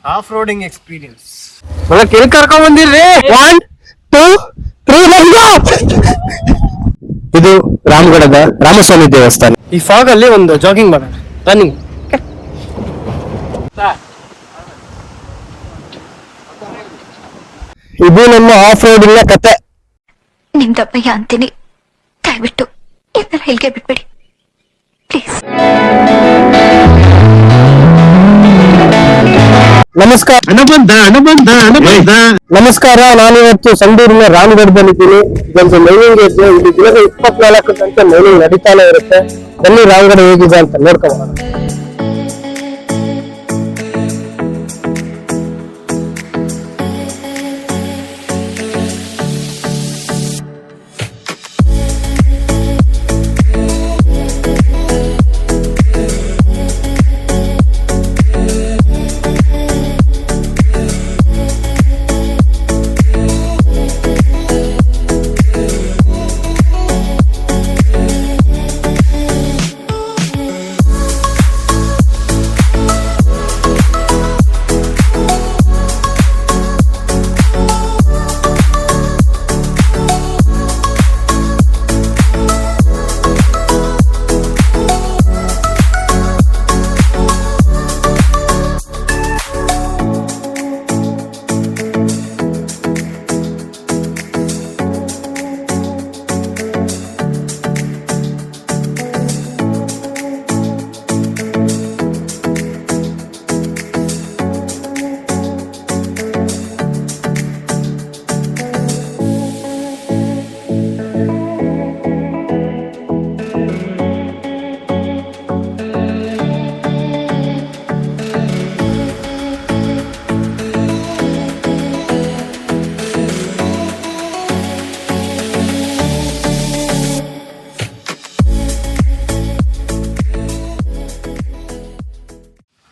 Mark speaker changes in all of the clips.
Speaker 1: Off roading experience.
Speaker 2: ಎಲ್ಲಿ ಕರ್ಕೊಂಡ್ ಬಂದಿರ್ರಿ? 1 2 3 ಇದು ರಾಮಗಢದ ರಾಮಸ್ವಾಮಿ ದೇವಸ್ಥಾನ. ಈ ಫಾಗ್ ಅಲ್ಲಿ ಒಂದು ಜಾಗಿಂಗ್ ಮಾಡೋಣ, ರನ್ನಿಂಗ್. ಇದು ನಮ್ಮ ಆಫ್ ರೋಡಿಂಗ್ ಕತೆ.
Speaker 3: ನಿಮ್ದಪ್ಪಯ್ಯ ಅಂತೀನಿ, ದಯವಿಟ್ಟು ಇದನ್ನ ಇಲ್ಲಿಗೆ ಬಿಟ್ಬಿಡಿ ಪ್ಲೀಸ್.
Speaker 2: ನಮಸ್ಕಾರ. ನಮಸ್ಕಾರ. ನಾನಿವತ್ತು ಸಂಡೂರಿನ ರಾಮಗಢದಲ್ಲಿದ್ದೀನಿ. ಇದೊಂದು ಮೈನಿಂಗ್ ಇದೆ. ಇಲ್ಲಿ ದಿನದ 24 ಗಂಟೆ ಮೈನಿಂಗ್ ನಡೀತಾನೆ ಇರುತ್ತೆ. ಬನ್ನಿ ರಾಮಗಢ ಹೇಗಿದೆ ಅಂತ ನೋಡ್ಕೊಳ್ಳೋಣ.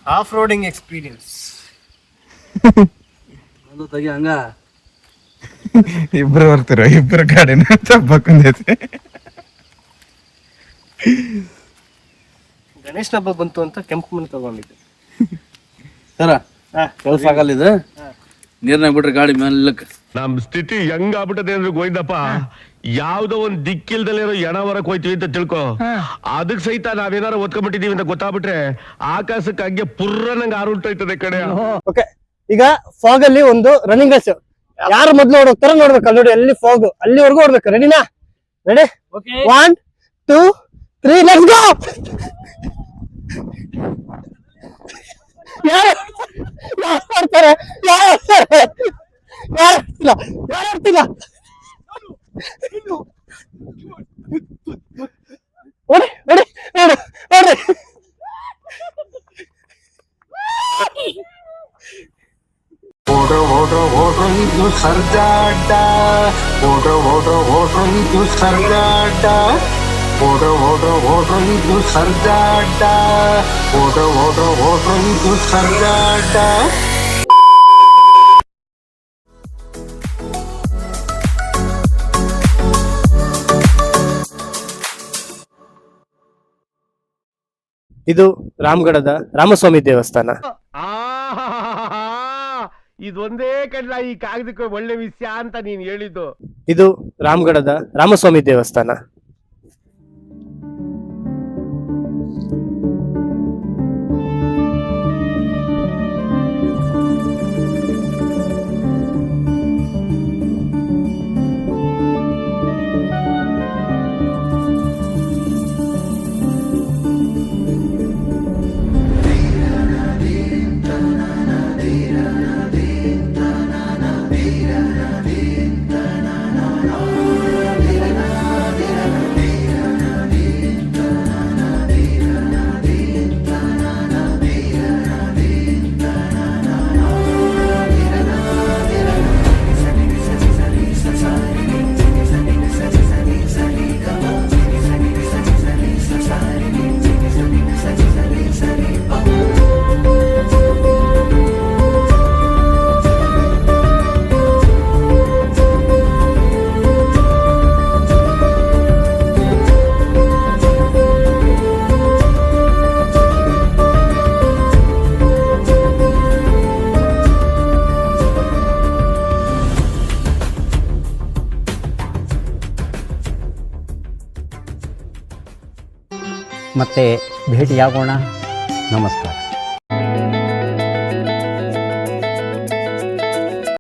Speaker 1: Off roading experience.
Speaker 4: ಹಂಗ
Speaker 5: ಇಬ್ರು ಬರ್ತಿರೋ, ಇಬ್ರು ಗಾಡಿನ ತಪ್ಪಕೊಂಡೈತೆ.
Speaker 1: ಗಣೇಶನ ಹಬ್ಬ ಬಂತು ಅಂತ ಕೆಂಪು ಮಣ್ಣು ತಗೊಂಡಿದ್ದೆ
Speaker 4: ಸರ. ಕೆಲಸ ಆಗಲ್ಲ ಇದು, ನೀರ್ನಾಗ ಬಿಟ್ರೆ ಗಾಡಿ ಮೆಲ್ಲಕ್ಕೆ.
Speaker 6: ನಮ್ ಸ್ಥಿತಿ ಹೆಂಗ್ ಆಗ್ಬಿಟ್ಟದೆ ಅಂದ್ರೆ ಗೋವಿಂದಪ್ಪ, ಯಾವ್ದೋ ಒಂದ್ ದಿಕ್ಕಿಲ್ದಲ್ಲಿರೋ ಎಣ ಹೊರಕ್ ಹೋಯ್ತಿವಿ ಅಂತ ತಿಳ್ಕೊ, ಅದಕ್ ಸಹಿತ ನಾವೇನಾರ ಒತ್ಕೊಂಡ್ಬಿಟ್ಟಿದೀವಿ ಅಂತ ಗೊತ್ತಾಗ್ಬಿಟ್ರೆ ಆಕಾಶಕ್ಕೆ ಹಂಗೆ ಪುರ್ರ ನಂಗೆ ಆರುಂಟೋಯ್ತದೆ ಕಡೆ.
Speaker 2: ಓಕೆ, ಈಗ ಫಾಗ್ ಅಲ್ಲಿ ಒಂದು ರನ್ನಿಂಗ್ ರೇಸ್. ಯಾರು ಮೊದ್ಲು ಓಡೋಗ್ತಾರ ನೋಡ್ಬೇಕು. ನೋಡಿ ಅಲ್ಲಿ ಫಾಗ್, ಅಲ್ಲಿವರೆಗೂ ಓಡ್ಬೇಕು. ರೆಡಿನಾ? ರೆಡಿ? 1 2 3 let's go. ಯಾರು ಆಡ್ತಾರೆ? ಯಾರು ಓಡಿ ಓಡಿ ನೋಡು ನೋಡ್ರಿ.
Speaker 7: ಓಡ್ರೋ ಇದು ಸರ್ಜಾಟ, ಓಡ್ರೋ ಇದು ಸರ್ಜಾಟ, ಓಡ್ರೋ ಇದು ಸರ್ಜಾಟ, ಓಡ್ರೋ ಇದು ಸರ್ಜಾಟ.
Speaker 2: ಇದು ರಾಮಗಢದ ರಾಮಸ್ವಾಮಿ ದೇವಸ್ಥಾನ.
Speaker 6: ಇದೊಂದೇ ಕಡ್ಲ ಈ ಕಾಗದಕ್ಕೆ ಒಳ್ಳೆ ವಿಷಯ ಅಂತ ನೀನ್ ಹೇಳಿದ್ದು.
Speaker 2: ಇದು ರಾಮಗಢದ ರಾಮಸ್ವಾಮಿ ದೇವಸ್ಥಾನ.
Speaker 8: ಮತ್ತೆ ಭೇಟಿಯಾಗೋಣ. ನಮಸ್ಕಾರ.